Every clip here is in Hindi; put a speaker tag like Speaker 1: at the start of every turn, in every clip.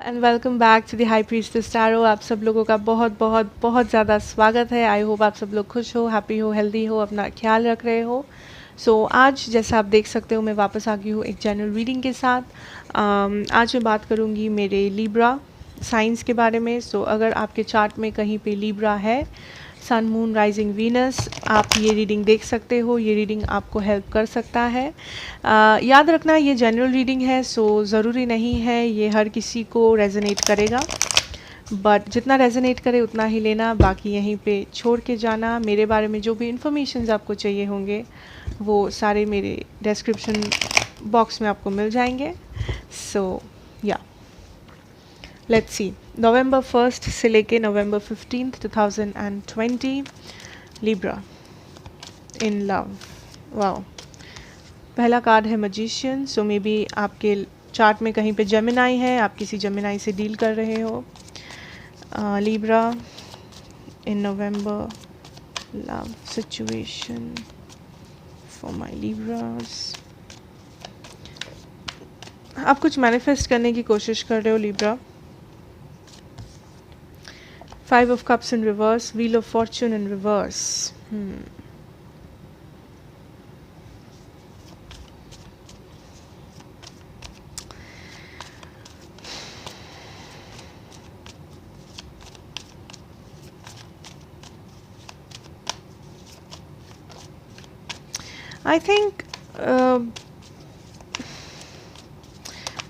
Speaker 1: And welcome back to the high priestess tarot. आप सब लोगों का बहुत बहुत बहुत ज़्यादा स्वागत है। आई होप आप सब लोग खुश हो, हैप्पी हो, हेल्दी हो, अपना ख्याल रख रहे हो। आज जैसा आप देख सकते हो मैं वापस आ गई हूँ एक जनरल रीडिंग के साथ। आज मैं बात करूँगी मेरे लिब्रा साइंस के बारे में। अगर आपके चार्ट में कहीं पे लिब्रा है, सन, मून, राइजिंग, वीनस, आप ये रीडिंग देख सकते हो। ये रीडिंग आपको हेल्प कर सकता है। याद रखना ये जनरल रीडिंग है, ज़रूरी नहीं है ये हर किसी को रेजोनेट करेगा, बट जितना रेजोनेट करे उतना ही लेना, बाकी यहीं पे छोड़ के जाना। मेरे बारे में जो भी इंफॉर्मेशन आपको चाहिए होंगे वो सारे मेरे डिस्क्रिप्शन बॉक्स में आपको मिल जाएंगे। या लेट्स सी, नवंबर 1 से लेके नवंबर 15, 2020, लिब्रा इन लव। वाओ, पहला कार्ड है मैजिशियन। मे बी आपके चार्ट में कहीं पे जेमिनाई है, आप किसी जेमिनाई से डील कर रहे हो। Libra in November, love situation for my Libras. आप कुछ मैनिफेस्ट करने की कोशिश कर रहे हो Libra. 5 of Cups in reverse, Wheel of Fortune in reverse. I think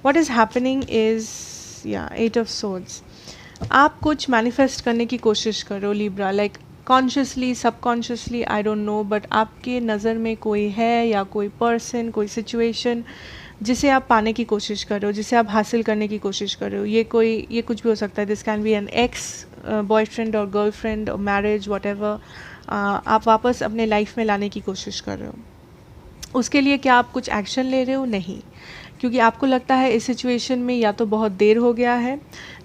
Speaker 1: what is happening is, Eight of Swords. आप कुछ मैनिफेस्ट करने की कोशिश करो Libra, like consciously, subconsciously, I don't know, but आपके नज़र में कोई है या कोई पर्सन, कोई सिचुएशन जिसे आप पाने की कोशिश कर रहे हो, जिसे आप हासिल करने की कोशिश कर रहे हो। ये कुछ भी हो सकता है। This can be an ex boyfriend और गर्लफ्रेंड और मैरिज, वॉट एवर। आप वापस अपने लाइफ में लाने की कोशिश कर रहे हो। उसके लिए क्या आप कुछ एक्शन ले रहे हो? नहीं, क्योंकि आपको लगता है इस सिचुएशन में या तो बहुत देर हो गया है,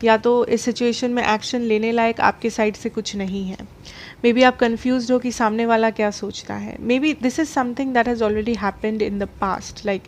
Speaker 1: या तो इस सिचुएशन में एक्शन लेने लायक आपके साइड से कुछ नहीं है। मे बी आप कन्फ्यूज्ड हो कि सामने वाला क्या सोचता है। May be this is something that has already happened in the past. Like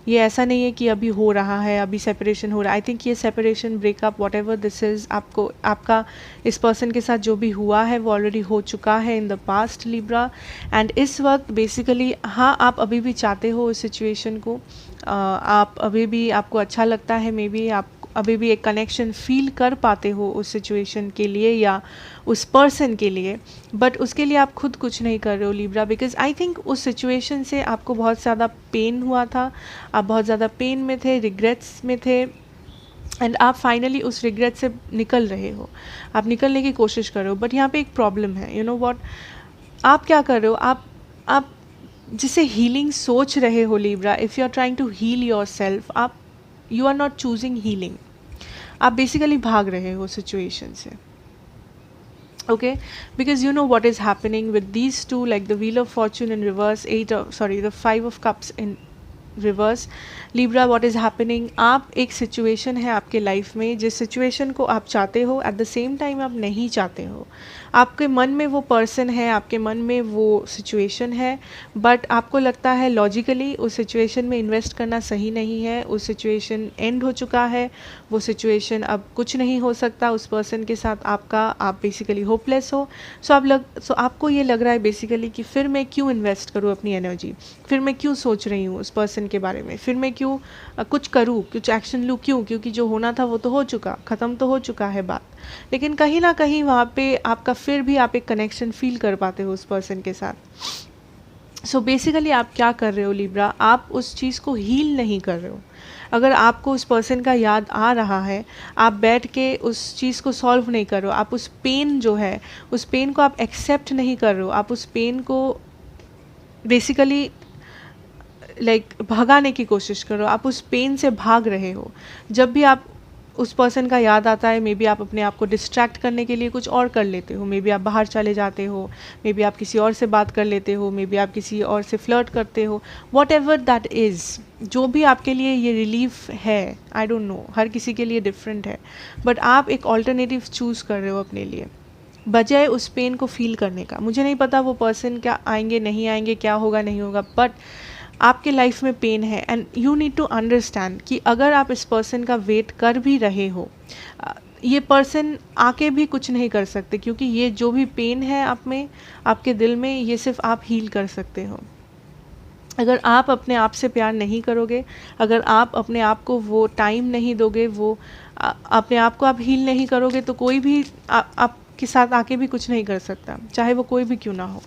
Speaker 1: ये ऐसा नहीं है कि अभी हो रहा है, अभी सेपरेशन हो रहा है। आई थिंक ये separation, breakup, what ever this is, आपका इस पर्सन के साथ जो भी हुआ है वो ऑलरेडी हो चुका है in the past Libra. And इस वक्त बेसिकली आप अभी भी चाहते हो उस सिचुएशन को। आप अभी भी, आपको अच्छा लगता है, मे बी आप अभी भी एक कनेक्शन फील कर पाते हो उस सिचुएशन के लिए या उस पर्सन के लिए, बट उसके लिए आप खुद कुछ नहीं कर रहे हो लिब्रा। बिकॉज आई थिंक उस सिचुएशन से आपको बहुत ज़्यादा पेन हुआ था, आप बहुत ज़्यादा पेन में थे, रिग्रेट्स में थे, एंड आप फाइनली उस रिग्रेट से निकल रहे हो, आप निकलने की कोशिश कर रहे हो। बट यहाँ पे एक प्रॉब्लम है, यू नो वॉट, आप क्या कर रहे हो, आप जिसे हीलिंग सोच रहे हो Libra, if you are trying to heal yourself, you are not choosing healing. आप बेसिकली भाग रहे हो सिचुएशन से। Okay, because you know what is happening with these two, like the Wheel of Fortune in reverse, the 5 of Cups in reverse. Libra, what is happening, आप एक सिचुएशन है आपके लाइफ में, जिस सिचुएशन को आप चाहते हो, एट द सेम टाइम आप नहीं चाहते हो। आपके मन में वो पर्सन है, आपके मन में वो सिचुएशन है, बट आपको लगता है लॉजिकली उस सिचुएशन में इन्वेस्ट करना सही नहीं है। उस सिचुएशन एंड हो चुका है, वो सिचुएशन अब कुछ नहीं हो सकता उस पर्सन के साथ आपका, आप बेसिकली होपलेस हो। सो आपको ये लग रहा है बेसिकली कि फिर मैं क्यों इन्वेस्ट करूँ अपनी एनर्जी, फिर मैं क्यों सोच रही हूँ उस पर्सन के बारे में, फिर मैं क्यों कुछ करूँ, कुछ एक्शन लूँ, क्यों? क्योंकि जो होना था वो तो हो चुका, ख़त्म तो हो चुका है बात। लेकिन कहीं ना कहीं वहाँ पे आपका फिर भी आप एक कनेक्शन फील कर पाते हो उस पर्सन के साथ। सो बेसिकली आप क्या कर रहे हो लिब्रा, आप उस चीज़ को हील नहीं कर रहे हो। अगर आपको उस पर्सन का याद आ रहा है, आप बैठ के उस चीज़ को सॉल्व नहीं कर रहे हो, आप उस पेन जो है, उस पेन को आप एक्सेप्ट नहीं कर रहे हो, आप उस पेन को बेसिकली भगाने की कोशिश करो, आप उस पेन से भाग रहे हो। जब भी आप उस पर्सन का याद आता है, मे बी आप अपने आप को डिस्ट्रैक्ट करने के लिए कुछ और कर लेते हो, मे बी आप बाहर चले जाते हो, मे बी आप किसी और से बात कर लेते हो, मे बी आप किसी और से फ्लर्ट करते हो, वॉट एवर दैट इज़, जो भी आपके लिए ये रिलीफ है, आई डोंट नो, हर किसी के लिए डिफरेंट है, बट आप एक ऑल्टरनेटिव चूज़ कर रहे हो अपने लिए बजाय उस पेन को फील करने का। मुझे नहीं पता वो पर्सन क्या आएंगे, नहीं आएंगे, क्या होगा, नहीं होगा, बट आपके लाइफ में पेन है and you need to understand कि अगर आप इस पर्सन का वेट कर भी रहे हो, ये पर्सन आके भी कुछ नहीं कर सकते, क्योंकि ये जो भी पेन है आप में, आपके दिल में, ये सिर्फ आप हील कर सकते हो। अगर आप अपने आप से प्यार नहीं करोगे, अगर आप अपने आप को वो टाइम नहीं दोगे, वो अपने आप को आप हील नहीं करोगे, तो कोई भी आपके साथ आके भी कुछ नहीं कर सकता, चाहे वो कोई भी क्यों ना हो।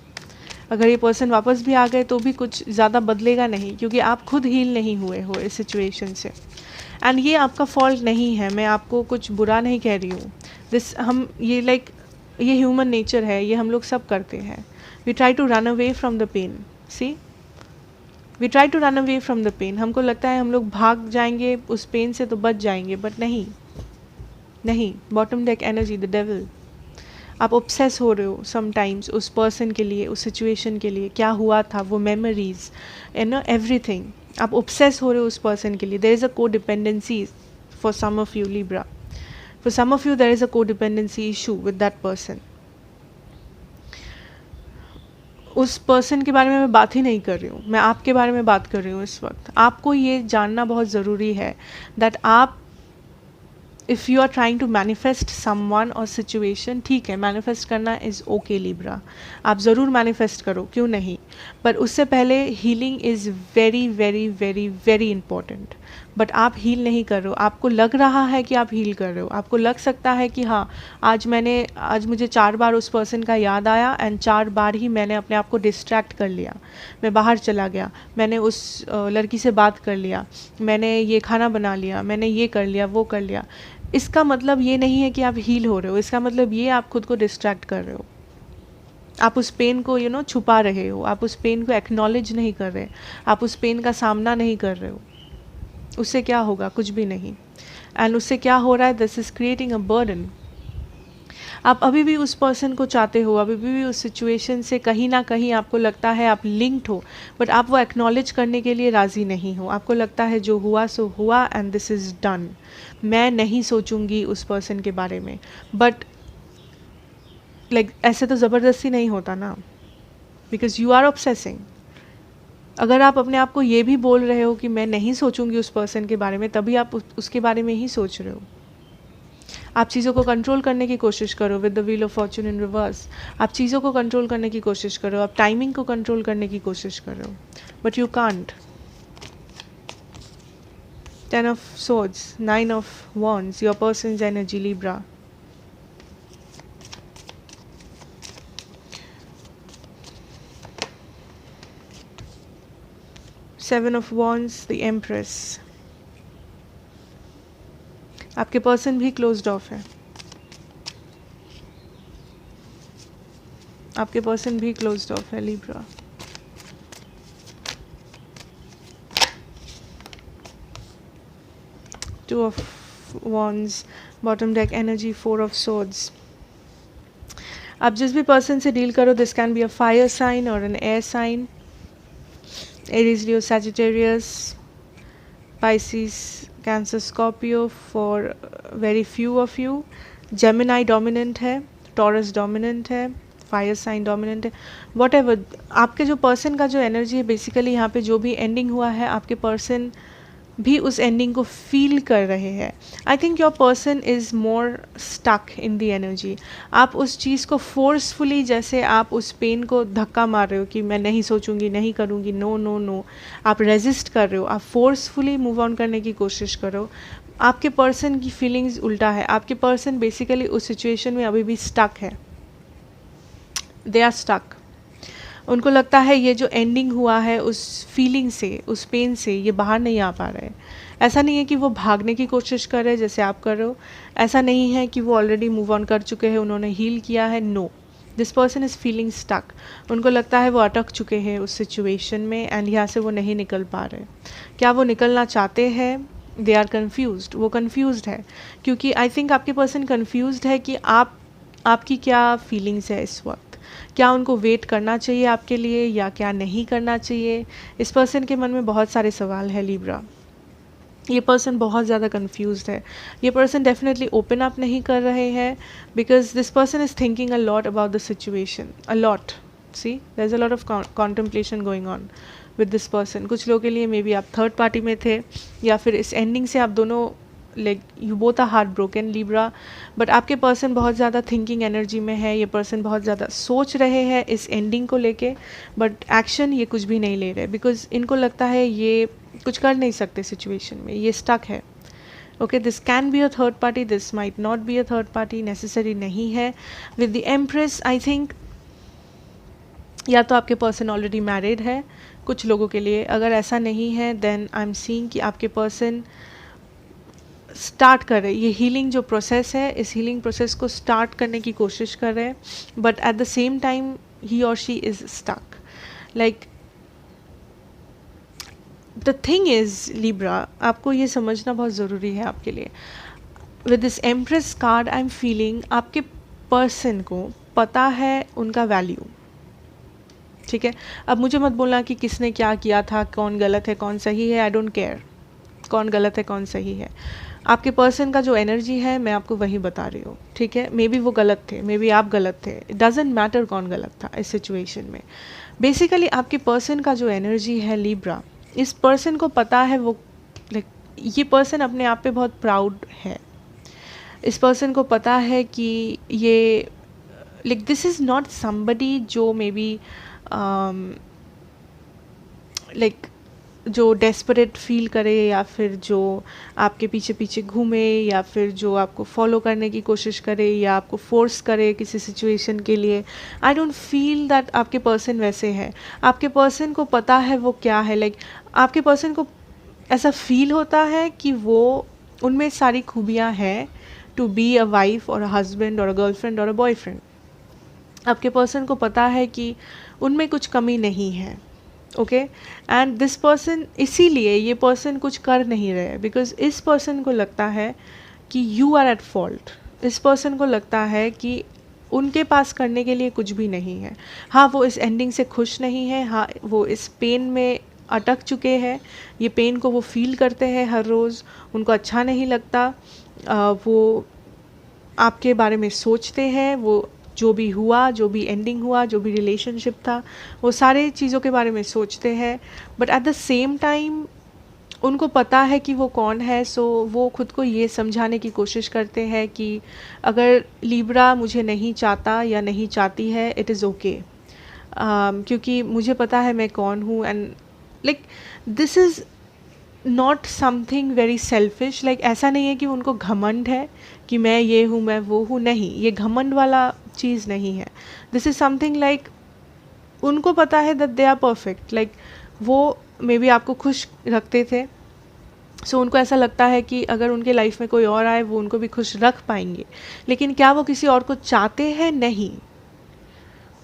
Speaker 1: अगर ये पर्सन वापस भी आ गए तो भी कुछ ज़्यादा बदलेगा नहीं, क्योंकि आप खुद हील नहीं हुए हो इस सिचुएशन से। एंड ये आपका फॉल्ट नहीं है, मैं आपको कुछ बुरा नहीं कह रही हूँ। ये ह्यूमन नेचर है, ये हम लोग सब करते हैं। We try to run away from the pain, see we try to run away from the pain. हमको लगता है हम लोग भाग जाएंगे उस पेन से तो बच जाएंगे, बट नहीं नहीं। Bottom deck energy, the devil. आप ऑब्सेस हो रहे हो समटाइम्स उस पर्सन के लिए, उस सिचुएशन के लिए, क्या हुआ था, वो मेमोरीज एंड एवरीथिंग। आप ऑब्सेस हो रहे हो उस पर्सन के लिए। There is a codependency for some of you Libra, for some of you there is a codependency issue with that person. उस पर्सन के बारे में मैं बात ही नहीं कर रही हूँ, मैं आपके बारे में बात कर रही हूँ इस वक्त। आपको ये जानना बहुत ज़रूरी है दैट आप, if you are trying to manifest someone और सिचुएशन, ठीक है, मैनिफेस्ट करना इज़ ओके लिब्रा, आप ज़रूर मैनिफेस्ट करो, क्यों नहीं, पर उससे पहले healing is very very very very important. But आप हील नहीं कर रहे हो, आपको लग रहा है कि आप हील कर रहे हो, आपको लग सकता है कि हाँ आज मुझे 4 बार उस पर्सन का याद आया एंड 4 बार ही मैंने अपने आप को डिस्ट्रैक्ट कर लिया, मैं बाहर चला गया, मैंने उस लड़की से बात कर लिया, मैंने ये खाना बना लिया, मैंने ये कर लिया, वो कर लिया। इसका मतलब ये नहीं है कि आप हील हो रहे हो, इसका मतलब ये आप खुद को डिस्ट्रैक्ट कर रहे हो, आप उस पेन को छुपा रहे हो, आप उस पेन को एक्नॉलेज नहीं कर रहे, आप उस पेन का सामना नहीं कर रहे हो। उससे क्या होगा? कुछ भी नहीं। एंड उससे क्या हो रहा है? This is creating a burden. आप अभी भी उस पर्सन को चाहते हो, अभी भी उस सिचुएशन से कहीं ना कहीं आपको लगता है आप लिंक्ड हो, बट आप वो एक्नॉलेज करने के लिए राज़ी नहीं हो। आपको लगता है जो हुआ सो हुआ एंड दिस इज़ डन, मैं नहीं सोचूंगी उस पर्सन के बारे में। बट ऐसे तो ज़बरदस्ती नहीं होता ना, बिकॉज यू आर ऑब्सेसिंग। अगर आप अपने आप को ये भी बोल रहे हो कि मैं नहीं सोचूंगी उस पर्सन के बारे में, तभी आप उसके बारे में ही सोच रहे हो। आप चीज़ों को कंट्रोल करने की कोशिश करो with the wheel of Fortune in reverse. आप चीज़ों को कंट्रोल करने की कोशिश करो, आप टाइमिंग को कंट्रोल करने की कोशिश करो, but you can't. 10 of swords, 9 of wands, your person's energy, Libra. Seven of wands, the empress. आपके पर्सन भी क्लोज्ड ऑफ है, आपके पर्सन भी क्लोज्ड ऑफ है Libra. Two of wands, bottom deck energy, 4 of swords. आप जिस भी पर्सन से डील करो, this can be a fire sign और an air sign, Aries, Leo, Sagittarius, Pisces, Cancer, Scorpio, for very few of you. Gemini dominant है, टॉरस डोमिनेंट है, फायर साइन डोमिनेंट है, वॉट एवर। आपके जो पर्सन का जो एनर्जी है, बेसिकली यहाँ पे जो भी एंडिंग हुआ है, आपके पर्सन भी उस एंडिंग को फील कर रहे हैं। I think your person is more stuck in the energy. आप उस चीज़ को फोर्सफुली, जैसे आप उस पेन को धक्का मार रहे हो कि मैं नहीं सोचूंगी, नहीं करूँगी, नो नो नो, आप रेजिस्ट कर रहे हो, आप फोर्सफुली मूव ऑन करने की कोशिश करो। आपके पर्सन की फीलिंग्स उल्टा है, आपके पर्सन बेसिकली उस सिचुएशन में अभी भी स्टक है, दे आर स्टक। उनको लगता है ये जो एंडिंग हुआ है उस फीलिंग से, उस पेन से, ये बाहर नहीं आ पा रहे। ऐसा नहीं है कि वो भागने की कोशिश कर रहे हैं जैसे आप कर रहे हो, ऐसा नहीं है कि वो ऑलरेडी मूव ऑन कर चुके हैं, उन्होंने हील किया है, no, this person is feeling stuck. उनको लगता है वो अटक चुके हैं उस सिचुएशन में एंड यहाँ से वो नहीं निकल पा रहे। क्या वो निकलना चाहते हैं? दे आर कन्फ्यूज्ड, वो कन्फ्यूज्ड है, क्योंकि आई थिंक आपके पर्सन कन्फ्यूज्ड है कि आपकी क्या फीलिंग्स है इस वक्त। क्या उनको वेट करना चाहिए आपके लिए या क्या नहीं करना चाहिए? इस पर्सन के मन में बहुत सारे सवाल है लिब्रा। ये पर्सन बहुत ज़्यादा कंफ्यूज्ड है। ये पर्सन डेफिनेटली ओपन अप नहीं कर रहे हैं because this person is thinking a lot about the situation, a lot. See, there is a lot of contemplation going on. With this person. कुछ लोगों के लिए मे बी आप थर्ड पार्टी में थे, या फिर इस एंडिंग से आप दोनों like you both are heart broken Libra, but आपके पर्सन बहुत ज़्यादा थिंकिंग एनर्जी में है। ये पर्सन बहुत ज़्यादा सोच रहे हैं इस एंडिंग को लेके, बट एक्शन ये कुछ भी नहीं ले रहे, बिकॉज इनको लगता है ये कुछ कर नहीं सकते सिचुएशन में, ये स्टक है। Okay, this can be a third party, this might not be a third party, necessary नहीं है। With the empress I think या तो आपके पर्सन ऑलरेडी मैरिड है कुछ लोगों के लिए, अगर ऐसा नहीं है देन आई एम सीइंग कि आपके पर्सन स्टार्ट कर रहे, ये हीलिंग जो प्रोसेस है इस हीलिंग प्रोसेस को स्टार्ट करने की कोशिश कर रहे हैं, but at the same time he और she is stuck. Like the thing is Libra, आपको ये समझना बहुत ज़रूरी है आपके लिए, with this empress card I am feeling आपके पर्सन को पता है उनका वैल्यू। ठीक है, अब मुझे मत बोलना कि किसने क्या किया था, कौन गलत है कौन सही है, आई डोंट केयर कौन गलत है कौन सही है। आपके पर्सन का जो एनर्जी है मैं आपको वही बता रही हूँ। ठीक है, मे बी वो गलत थे, मे बी आप गलत थे, इट डजेंट मैटर कौन गलत था इस सिचुएशन में। बेसिकली आपके पर्सन का जो एनर्जी है लिब्रा, इस पर्सन को पता है वो लाइक ये पर्सन अपने आप पे बहुत प्राउड है। इस पर्सन को पता है कि ये like this is not somebody जो मे बी लाइक जो डेस्परेट फील करे, या फिर जो आपके पीछे पीछे घूमे, या फिर जो आपको फॉलो करने की कोशिश करे, या आपको फोर्स करे किसी सिचुएशन के लिए। आई डोंट फील दैट आपके पर्सन वैसे है। आपके पर्सन को पता है वो क्या है, लाइक आपके पर्सन को ऐसा फील होता है कि वो उनमें सारी खूबियाँ हैं टू बी अ वाइफ और अ हस्बैंड और अ गर्लफ्रेंड और अ बॉयफ्रेंड। आपके पर्सन को पता है कि उनमें कुछ कमी नहीं है। ओके, एंड दिस पर्सन, इसीलिए ये पर्सन कुछ कर नहीं रहे, बिकॉज इस पर्सन को लगता है कि यू आर एट फॉल्ट। इस पर्सन को लगता है कि उनके पास करने के लिए कुछ भी नहीं है। हाँ, वो इस एंडिंग से खुश नहीं है, हाँ वो इस पेन में अटक चुके हैं, ये पेन को वो फील करते हैं हर रोज़, उनको अच्छा नहीं लगता। वो आपके बारे में सोचते हैं, वो जो भी हुआ, जो भी एंडिंग हुआ, जो भी रिलेशनशिप था, वो सारे चीज़ों के बारे में सोचते हैं, but at the same time उनको पता है कि वो कौन है। सो वो खुद को ये समझाने की कोशिश करते हैं कि अगर लिब्रा मुझे नहीं चाहता या नहीं चाहती है, इट इज़ ओके, क्योंकि मुझे पता है मैं कौन हूँ। And like this is not something very selfish, like ऐसा नहीं है कि उनको घमंड है कि मैं ये हूँ मैं वो हूँ, नहीं, ये घमंड वाला चीज़ नहीं है। दिस इज़ समथिंग लाइक उनको पता है that they are perfect. Like वो मे बी आपको खुश रखते थे, सो उनको ऐसा लगता है कि अगर उनके लाइफ में कोई और आए वो उनको भी खुश रख पाएंगे, लेकिन क्या वो किसी और को चाहते हैं? नहीं,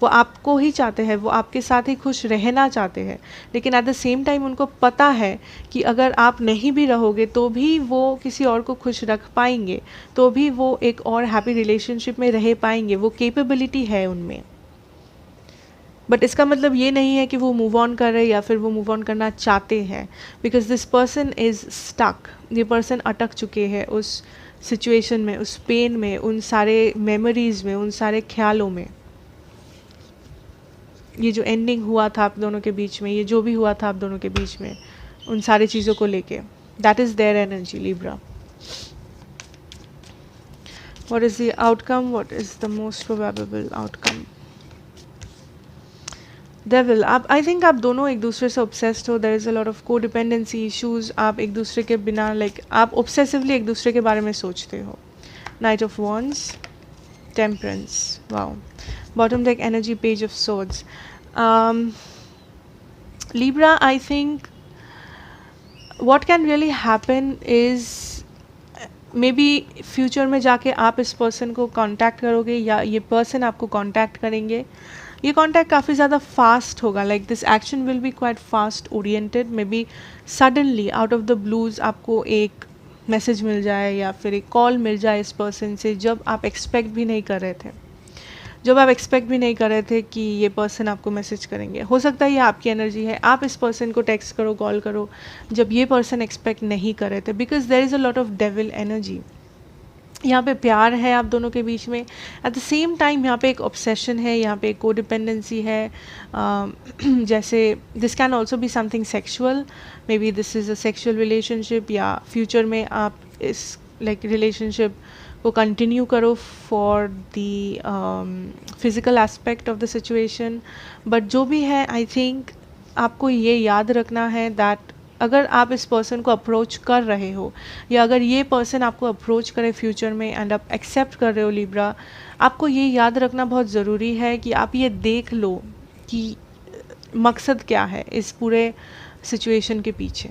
Speaker 1: वो आपको ही चाहते हैं, वो आपके साथ ही खुश रहना चाहते हैं, लेकिन एट द सेम टाइम उनको पता है कि अगर आप नहीं भी रहोगे तो भी वो किसी और को खुश रख पाएंगे, तो भी वो एक और हैप्पी रिलेशनशिप में रह पाएंगे, वो कैपेबिलिटी है उनमें। बट इसका मतलब ये नहीं है कि वो मूव ऑन कर रहे या फिर वो मूव ऑन करना चाहते हैं, because this person is stuck. ये पर्सन अटक चुके हैं उस सिचुएशन में, उस पेन में, उन सारे मेमोरीज़ में, उन सारे ख्यालों में। ये जो एंडिंग हुआ था आप दोनों के बीच में, ये जो भी हुआ था आप दोनों के बीच में, उन सारी चीज़ों को लेके, that is their energy Libra. What is the outcome? What is the most probable outcome? Devil, आप आई थिंक आप दोनों एक दूसरे से ऑब्सेस्ड हो, there is a lot of codependency issues, आप एक दूसरे के बिना लाइक आप ऑब्सेसिवली एक दूसरे के बारे में सोचते हो। Night of wands, temperance, wow, bottom deck energy, page of swords. Libra, I think what can really happen is may be future में जाके आप इस पर्सन को कांटेक्ट करोगे या ये पर्सन आपको कांटेक्ट करेंगे। ये कांटेक्ट काफ़ी ज़्यादा फास्ट होगा, like this action will be quite fast oriented. May be suddenly out of the blues आपको एक मैसेज मिल जाए या फिर एक कॉल मिल जाए इस पर्सन से, जब आप एक्सपेक्ट भी नहीं कर रहे थे, जब आप एक्सपेक्ट भी नहीं कर रहे थे कि ये पर्सन आपको मैसेज करेंगे। हो सकता है ये आपकी एनर्जी है, आप इस पर्सन को टेक्स्ट करो, कॉल करो, जब ये पर्सन एक्सपेक्ट नहीं कर रहे थे, because there is a lot of devil energy. यहाँ पे प्यार है आप दोनों के बीच में, एट द सेम टाइम यहाँ पे एक ऑब्सेशन है, यहाँ पे एक कोडिपेंडेंसी है। जैसे this can also be something sexual, may be this is a sexual relationship, या फ्यूचर में आप इस लाइक रिलेशनशिप को कंटिन्यू करो for the physical aspect of the situation. But जो भी है, आई थिंक आपको ये याद रखना है दैट अगर आप इस पर्सन को अप्रोच कर रहे हो, या अगर ये पर्सन आपको अप्रोच करे फ्यूचर में एंड आप एक्सेप्ट कर रहे हो लिब्रा, आपको ये याद रखना बहुत ज़रूरी है कि आप ये देख लो कि मकसद क्या है इस पूरे सिचुएशन के पीछे।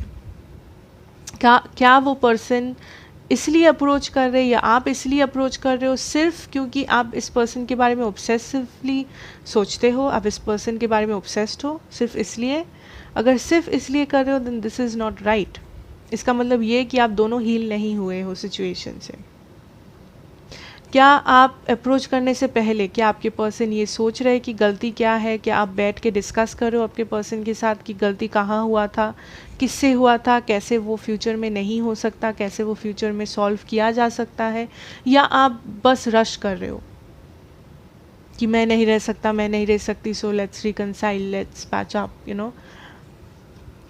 Speaker 1: क्या वो पर्सन इसलिए अप्रोच कर रहे हैं, या आप इसलिए अप्रोच कर रहे हो सिर्फ क्योंकि आप इस पर्सन के बारे में ऑब्सेसिवली सोचते हो, आप इस पर्सन के बारे में ऑब्सेस्ड हो सिर्फ इसलिए? अगर सिर्फ इसलिए कर रहे हो then this is not right. इसका मतलब ये कि आप दोनों हील नहीं हुए हो सिचुएशन से। क्या आप अप्रोच करने से पहले, क्या आपके पर्सन ये सोच रहे कि गलती क्या है? क्या आप बैठ के डिस्कस करो आपके पर्सन के साथ कि गलती कहाँ हुआ था, किससे हुआ था, कैसे वो फ्यूचर में नहीं हो सकता, कैसे वो फ्यूचर में सॉल्व किया जा सकता है? या आप बस रश कर रहे हो कि मैं नहीं रह सकता, मैं नहीं रह सकती, so let's reconcile, let's patch up, you know.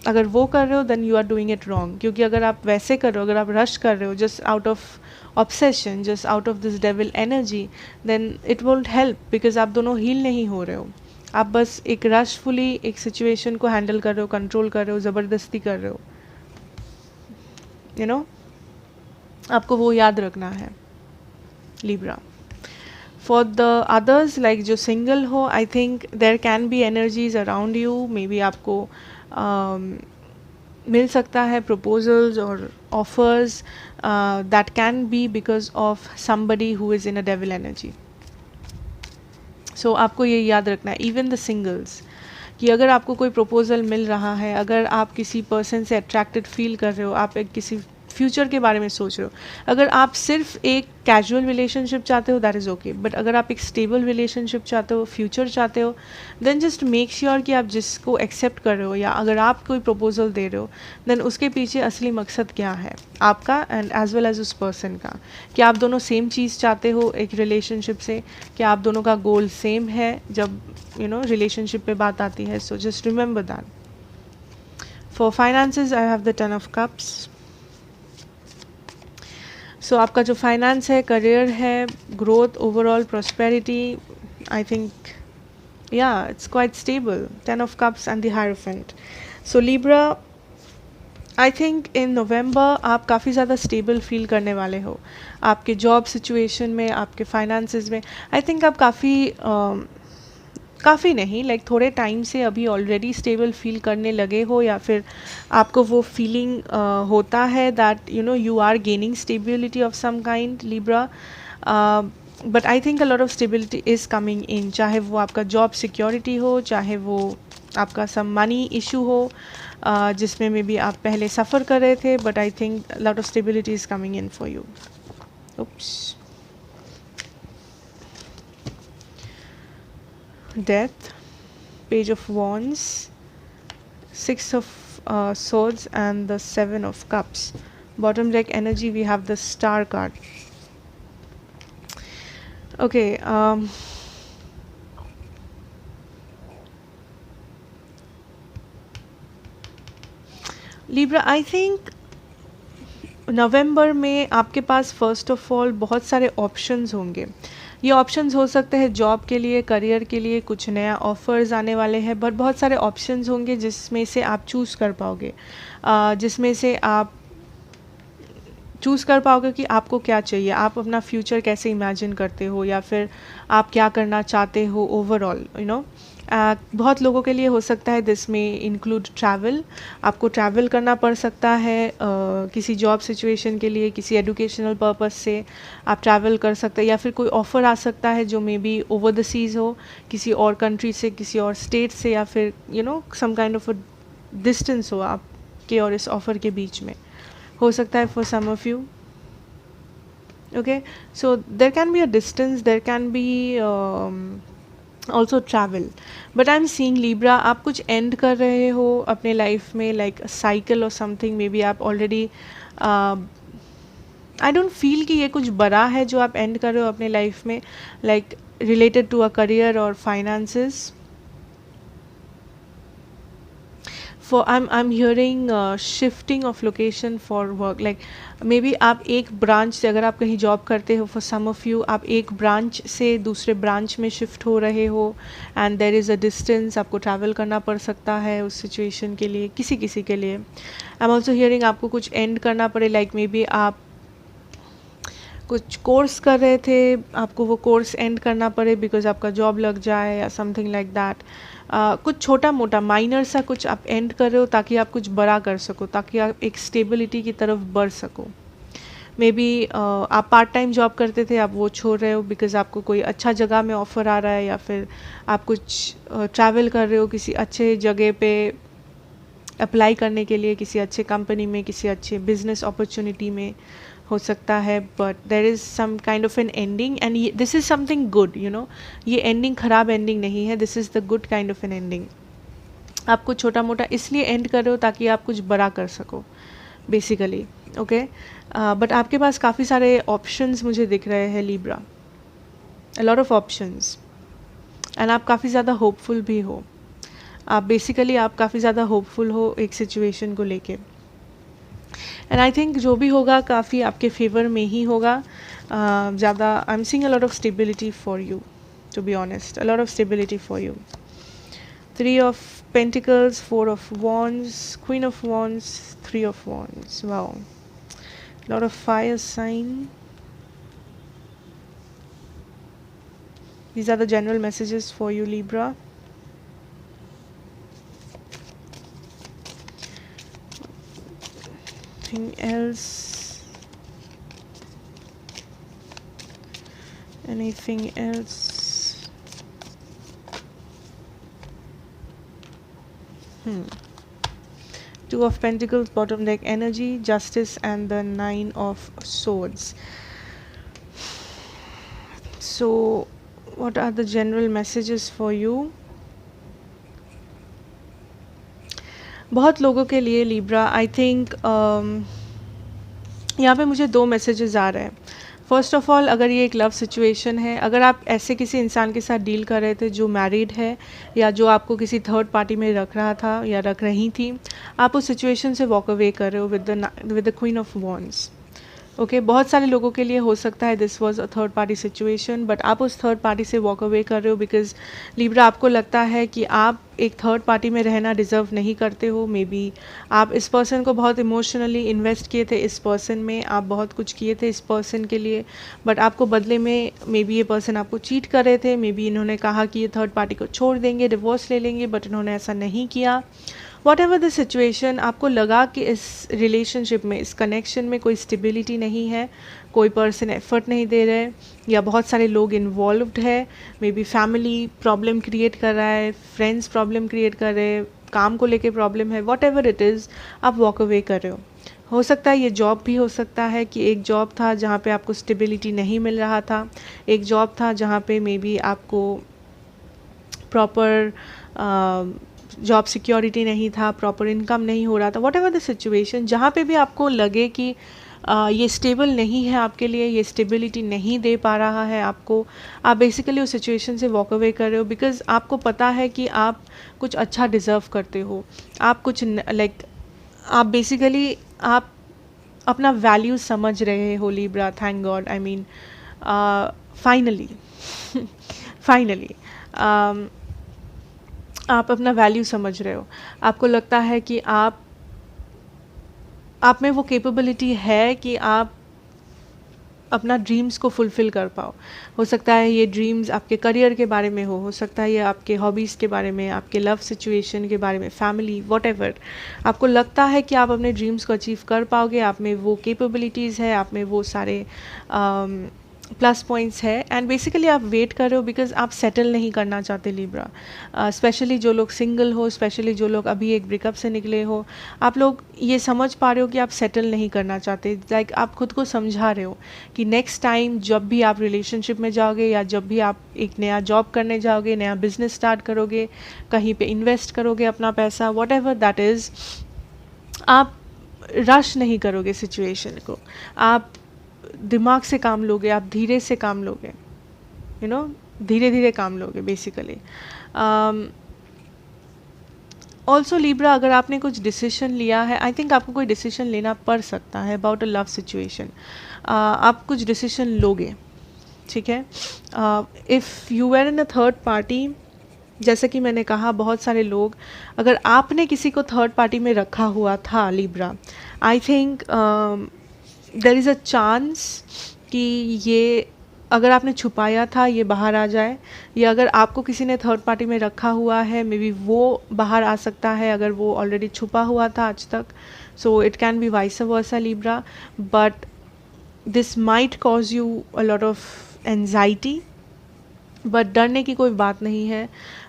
Speaker 1: अगर वो कर रहे हो then you are doing it wrong, क्योंकि अगर आप वैसे कर रहे हो, अगर आप रश कर रहे हो just out of obsession, just out of this devil energy, then it won't help, because आप दोनों हील नहीं हो रहे हो। आप बस एक रशफुली एक सिचुएशन को हैंडल कर रहे हो, कंट्रोल कर रहे हो, ज़बरदस्ती कर रहे हो, यू नो। आपको वो याद रखना है Libra. For the others, like जो सिंगल हो, I think there can be energies around you, maybe आपको मिल सकता है प्रपोजल्स और offers that can be because of somebody who is in a devil energy. So आपको ये याद रखना है, इवन द सिंगल्स, कि अगर आपको कोई प्रपोजल मिल रहा है, अगर आप किसी पर्सन से अट्रैक्टेड फील कर रहे हो, आप एक किसी फ्यूचर के बारे में सोच रहे हो, अगर आप सिर्फ एक कैजुअल रिलेशनशिप चाहते हो दैट इज़ ओके, बट अगर आप एक स्टेबल रिलेशनशिप चाहते हो, फ्यूचर चाहते हो, देन जस्ट मेक श्योर कि आप जिसको एक्सेप्ट कर रहे हो, या अगर आप कोई प्रपोजल दे रहे हो, देन उसके पीछे असली मकसद क्या है आपका एंड एज वेल एज उस पर्सन का। कि आप दोनों सेम चीज़ चाहते हो एक रिलेशनशिप से, कि आप दोनों का गोल सेम है जब यू नो रिलेशनशिप पे बात आती है। So just remember that. For finances I have the 10 of cups. So आपका जो फाइनेंस है, करियर है, growth, overall prosperity, I think या it's quite stable. 10 of cups and the hierophant. So Libra, I think in November आप काफ़ी ज़्यादा स्टेबल फील करने वाले हो आपके जॉब सिचुएशन में, आपके फाइनेंसेस में। आई थिंक आप काफ़ी नहीं, लाइक थोड़े टाइम से अभी ऑलरेडी स्टेबल फील करने लगे हो, या फिर आपको वो फीलिंग होता है that you know you are gaining stability of some kind Libra. But I think a lot of stability is coming in, चाहे वो आपका जॉब सिक्योरिटी हो, चाहे वो आपका सम मनी इशू हो जिसमें मे बी आप पहले सफ़र कर रहे थे, but I think lot of stability is coming in for you. Oops, Death, Page of Wands, Six of Swords and the 7 of Cups. Bottom deck energy, we have the Star card. Okay, Libra, I think नवंबर में आपके पास फर्स्ट ऑफ ऑल बहुत सारे ऑप्शंस होंगे। ये ऑप्शंस हो सकते हैं जॉब के लिए, करियर के लिए, कुछ नया ऑफ़र्स आने वाले हैं, बट बहुत सारे ऑप्शंस होंगे जिसमें से आप चूज़ कर पाओगे, जिसमें से आप चूज़ कर पाओगे कि आपको क्या चाहिए, आप अपना फ्यूचर कैसे इमेजिन करते हो, या फिर आप क्या करना चाहते हो ओवरऑल, यू नो। बहुत लोगों के लिए हो सकता है दिस में इंक्लूड ट्रैवल, आपको ट्रैवल करना पड़ सकता है किसी जॉब सिचुएशन के लिए, किसी एजुकेशनल पर्पस से आप ट्रैवल कर सकते हैं, या फिर कोई ऑफ़र आ सकता है जो maybe over the seas हो, किसी और कंट्री से, किसी और स्टेट से, या फिर you know some kind of a distance हो आपके और इस ऑफ़र के बीच में, हो सकता है for some of you. Okay, so there can be a distance, there can be also travel, but I'm seeing Libra, आप कुछ end कर रहे हो अपने लाइफ में, like a cycle or something, maybe आप already आई डोंट फील कि ये कुछ बड़ा है जो आप एंड कर रहे हो अपने लाइफ में, like related to a career और finances. For I'm hearing shifting of location for work, like maybe आप एक ब्रांच से, अगर आप कहीं जॉब करते हो, for some of you आप एक ब्रांच से दूसरे ब्रांच में शिफ्ट हो रहे हो and there is a distance, आपको ट्रैवल करना पड़ सकता है उस सिचुएशन के लिए, किसी किसी के लिए. आई एम ऑल्सो हियरिंग आपको कुछ एंड करना पड़े, लाइक मे बी आप कुछ कोर्स कर रहे थे, आपको वो कोर्स एंड करना पड़े बिकॉज आपका जॉब लग जाए या समथिंग लाइक दैट. कुछ छोटा मोटा माइनर सा कुछ आप एंड कर रहे हो ताकि आप कुछ बड़ा कर सको, ताकि आप एक स्टेबिलिटी की तरफ बढ़ सको. मे बी आप पार्ट टाइम जॉब करते थे, आप वो छोड़ रहे हो बिकॉज आपको कोई अच्छा जगह में ऑफ़र आ रहा है, या फिर आप कुछ ट्रैवल कर रहे हो किसी अच्छे जगह पे अप्लाई करने के लिए, किसी अच्छे कंपनी में, किसी अच्छे बिजनेस अपॉर्चुनिटी में हो सकता है. But there is some kind of an ending and this is something good, you know. ये एंडिंग ख़राब एंडिंग नहीं है, this is the good kind of an ending. आप कुछ छोटा मोटा इसलिए एंड कर रहे हो ताकि आप कुछ बड़ा कर सको बेसिकली. ओके, बट आपके पास काफ़ी सारे ऑप्शंस मुझे दिख रहे हैं Libra, a lot of options, and आप काफ़ी ज़्यादा होपफुल भी हो. आप बेसिकली आप काफ़ी ज़्यादा होपफुल हो एक सिचुएशन को लेके, एंड आई थिंक जो भी होगा काफ़ी आपके फेवर में ही होगा. ज़्यादा I am seeing a lot of stability for you, to be honest, a lot of stability for you. 3 of Pentacles, 4 of Wands, Queen of Wands, 3 of Wands. Wow, lot of fire sign. These are the general messages for you, Libra. Anything else? Anything else? Two of Pentacles, bottom deck energy, Justice, and the 9 of Swords. So what are the general messages for you? बहुत लोगों के लिए लिब्रा, आई थिंक यहाँ पे मुझे 2 मैसेजेस आ रहे हैं. फर्स्ट ऑफ ऑल, अगर ये एक लव सिचुएशन है, अगर आप ऐसे किसी इंसान के साथ डील कर रहे थे जो मैरिड है या जो आपको किसी थर्ड पार्टी में रख रहा था या रख रही थी, आप उस सिचुएशन से वॉक अवे कर रहे हो with the queen of wands. Okay, बहुत सारे लोगों के लिए हो सकता है this was a third party situation, but आप उस थर्ड पार्टी से वॉक अवे कर रहे हो बिकॉज लिब्रा आपको लगता है कि आप एक थर्ड पार्टी में रहना डिज़र्व नहीं करते हो. मे बी आप इस पर्सन को बहुत इमोशनली इन्वेस्ट किए थे, इस पर्सन में आप बहुत कुछ किए थे इस पर्सन के लिए, बट आपको बदले में मे बी ये पर्सन आपको चीट कर रहे थे. मे बी इन्होंने कहा कि ये थर्ड पार्टी को छोड़ देंगे, डिवोर्स ले लेंगे, बट इन्होंने ऐसा नहीं किया. वॉट एवर द सिचुएशन, आपको लगा कि इस रिलेशनशिप में, इस कनेक्शन में कोई स्टेबिलिटी नहीं है, कोई पर्सन एफर्ट नहीं दे रहे, या बहुत सारे लोग इन्वॉल्व्ड है. May be family problem create कर रहा है, फ्रेंड्स प्रॉब्लम क्रिएट कर रहे हैं, काम को लेके प्रॉब्लम है, वॉट एवर इट इज़, आप वॉक अवे कर रहे हो सकता है ये जॉब भी हो सकता है कि एक जॉब था जहाँ पे आपको स्टेबिलिटी नहीं मिल रहा था, एक जॉब था जहाँ पे मे बी आपको प्रॉपर जॉब सिक्योरिटी नहीं था, प्रॉपर इनकम नहीं हो रहा था. वॉट एवर द सिचुएशन, जहाँ पे भी आपको लगे कि ये स्टेबल नहीं है आपके लिए, ये स्टेबिलिटी नहीं दे पा रहा है आपको, आप बेसिकली उस सिचुएशन से वॉक अवे कर रहे हो बिकॉज आपको पता है कि आप कुछ अच्छा डिज़र्व करते हो. आप कुछ लाइक आप बेसिकली आप अपना वैल्यू समझ रहे हो Libra. Thank God, I mean finally finally आप अपना वैल्यू समझ रहे हो. आपको लगता है कि आप में वो कैपेबिलिटी है कि आप अपना ड्रीम्स को फुलफ़िल कर पाओ. हो सकता है ये ड्रीम्स आपके करियर के बारे में हो सकता है ये आपके हॉबीज़ के बारे में, आपके लव सिचुएशन के बारे में, फैमिली, वॉटएवर. आपको लगता है कि आप अपने ड्रीम्स को अचीव कर पाओगे, आप में वो कैपेबिलिटीज़ है, आप में वो सारे प्लस पॉइंट्स है, एंड बेसिकली आप वेट कर रहे हो बिकॉज आप सेटल नहीं करना चाहते लिब्रा. स्पेशली जो लोग सिंगल हो, स्पेशली जो लोग अभी एक ब्रेकअप से निकले हो, आप लोग ये समझ पा रहे हो कि आप सेटल नहीं करना चाहते. लाइक आप खुद को समझा रहे हो कि नेक्स्ट टाइम जब भी आप रिलेशनशिप में जाओगे या जब भी आप एक नया जॉब करने जाओगे, नया बिजनेस स्टार्ट करोगे, कहीं पे इन्वेस्ट करोगे अपना पैसा, वॉट एवर दैट इज़, आप रश नहीं करोगे सिचुएशन को. आप दिमाग से काम लोगे, आप धीरे से काम लोगे, धीरे धीरे काम लोगे बेसिकली। ऑल्सो लिब्रा, अगर आपने कुछ डिसीजन लिया है, आई थिंक आपको कोई डिसीजन लेना पड़ सकता है अबाउट अ लव सिचुएशन, आप कुछ डिसीजन लोगे, ठीक है। If you were in a third party, जैसे कि मैंने कहा बहुत सारे लोग, अगर आपने किसी को थर्ड पार्टी में रखा हुआ था Libra, I think there is a chance कि ये अगर आपने छुपाया था ये बाहर आ जाए, या अगर आपको किसी ने थर्ड पार्टी में रखा हुआ है मे बी वो बाहर आ सकता है अगर वो ऑलरेडी छुपा हुआ था आज तक। So it can be vice versa Libra, but this might cause you a lot of anxiety, but डरने की कोई बात नहीं है,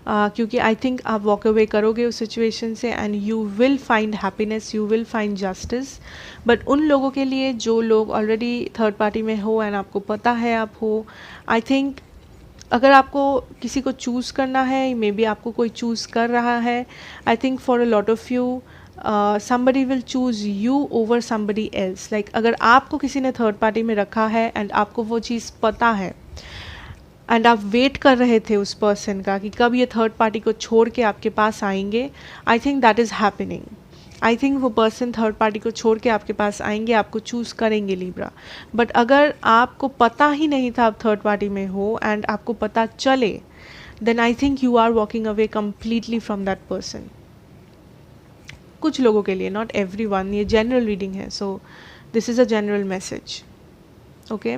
Speaker 1: क्योंकि आई थिंक आप वॉक अवे करोगे उस सिचुएशन से and you will find happiness, you will find justice. But उन लोगों के लिए जो लोग ऑलरेडी थर्ड पार्टी में हो एंड आपको पता है आप हो, आई थिंक अगर आपको किसी को चूज़ करना है, मे बी आपको कोई चूज़ कर रहा है, I think for a lot of you somebody will choose you over somebody else। like अगर आपको किसी ने थर्ड पार्टी में रखा है एंड आपको वो चीज़ पता है एंड आप वेट कर रहे थे उस पर्सन का कि कब ये थर्ड पार्टी को छोड़ के आपके पास आएंगे, I think that is happening. I think वो पर्सन थर्ड पार्टी को छोड़ के आपके पास आएंगे, आपको चूज़ करेंगे लिब्रा। बट अगर आपको पता ही नहीं था आप थर्ड पार्टी में हो एंड आपको पता चले, then I think you are walking away completely from that person. कुछ लोगों के लिए, नॉट एवरी वन, ये जनरल रीडिंग है, so this is a general message, okay.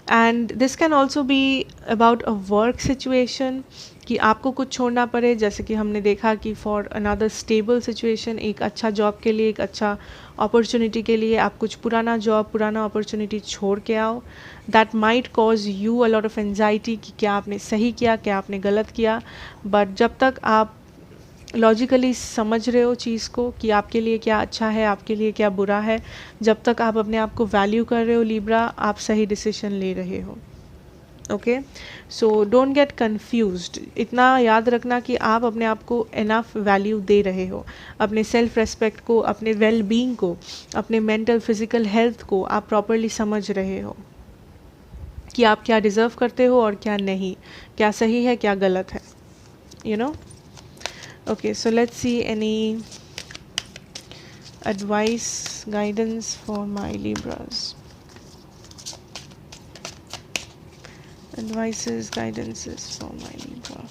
Speaker 1: And this can also be about a work situation, कि आपको कुछ छोड़ना पड़े, जैसे कि हमने देखा कि फॉर अनदर स्टेबल सिचुएशन, एक अच्छा जॉब के लिए, एक अच्छा अपॉर्चुनिटी के लिए आप कुछ पुराना जॉब, पुराना अपॉर्चुनिटी छोड़ के आओ। That might cause you a lot of anxiety कि क्या आपने सही किया, क्या आपने गलत किया। बट जब तक आप लॉजिकली समझ रहे हो चीज़ को कि आपके लिए क्या अच्छा है, आपके लिए क्या बुरा है, जब तक आप अपने आप को वैल्यू कर रहे हो लिब्रा, आप सही डिसीजन ले रहे हो, okay. So don't get confused, इतना याद रखना कि आप अपने आप को इनफ वैल्यू दे रहे हो, अपने सेल्फ रेस्पेक्ट को, अपने वेल बीइंग को, अपने मेंटल फिजिकल हेल्थ को आप प्रॉपरली समझ रहे हो कि आप क्या डिज़र्व करते हो और क्या नहीं, क्या सही है क्या गलत है, you know. Okay, so let's see any advice, guidance for my Libras. Advices, guidances for my Libra.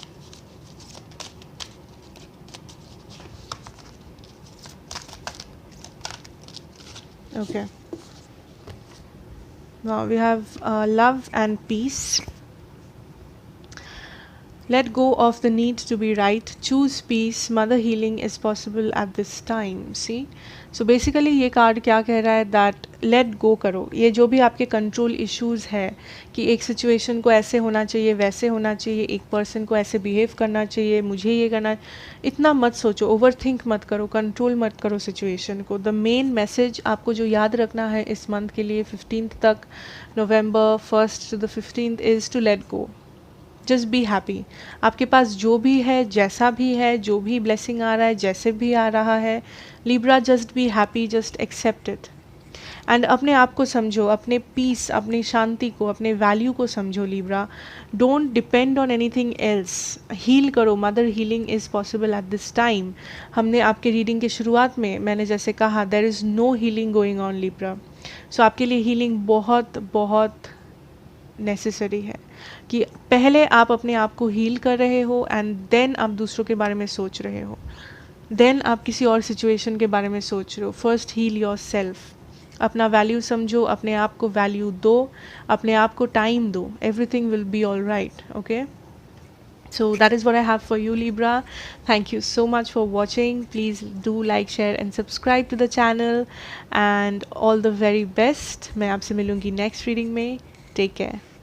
Speaker 1: Okay. Now we have love and peace. Let go of the need to be right. Choose peace. Mother healing is possible at this time. See? So basically ये कार्ड क्या कह रहा है, दैट लेट गो करो ये जो भी आपके कंट्रोल इश्यूज़ है, कि एक सिचुएशन को ऐसे होना चाहिए, वैसे होना चाहिए, एक पर्सन को ऐसे बिहेव करना चाहिए, मुझे ये करना, इतना मत सोचो, ओवर थिंक मत करो, कंट्रोल मत करो सिचुएशन को। द मेन मैसेज आपको जो याद रखना है इस मंथ के लिए 15th तक, November 1st to the 15th, is to let go. Just be happy. आपके पास जो भी है, जैसा भी है, जो भी ब्लेसिंग आ रहा है, जैसे भी आ रहा है, Libra just be happy, just accept it. And अपने आप को समझो, अपने पीस, अपनी शांति को, अपने वैल्यू को समझो Libra. Don't depend on anything else. Heal करो, mother healing is possible at this time. हमने आपके रीडिंग के शुरुआत में मैंने जैसे कहा, there is no healing going on Libra. So आपके लिए हीलिंग बहुत बहुत नेसेसरी है, कि पहले आप अपने आप को हील कर रहे हो एंड देन आप दूसरों के बारे में सोच रहे हो, देन आप किसी और सिचुएशन के बारे में सोच रहे हो। फर्स्ट हील योर सेल्फ, अपना वैल्यू समझो, अपने आप को वैल्यू दो, अपने आप को टाइम दो, everything will be all right, okay. So that is what I have for you Libra. Thank you so much for watching. Please do like, share and subscribe to the channel, and all the very best. मैं आपसे मिलूँगी next reading में. Take care.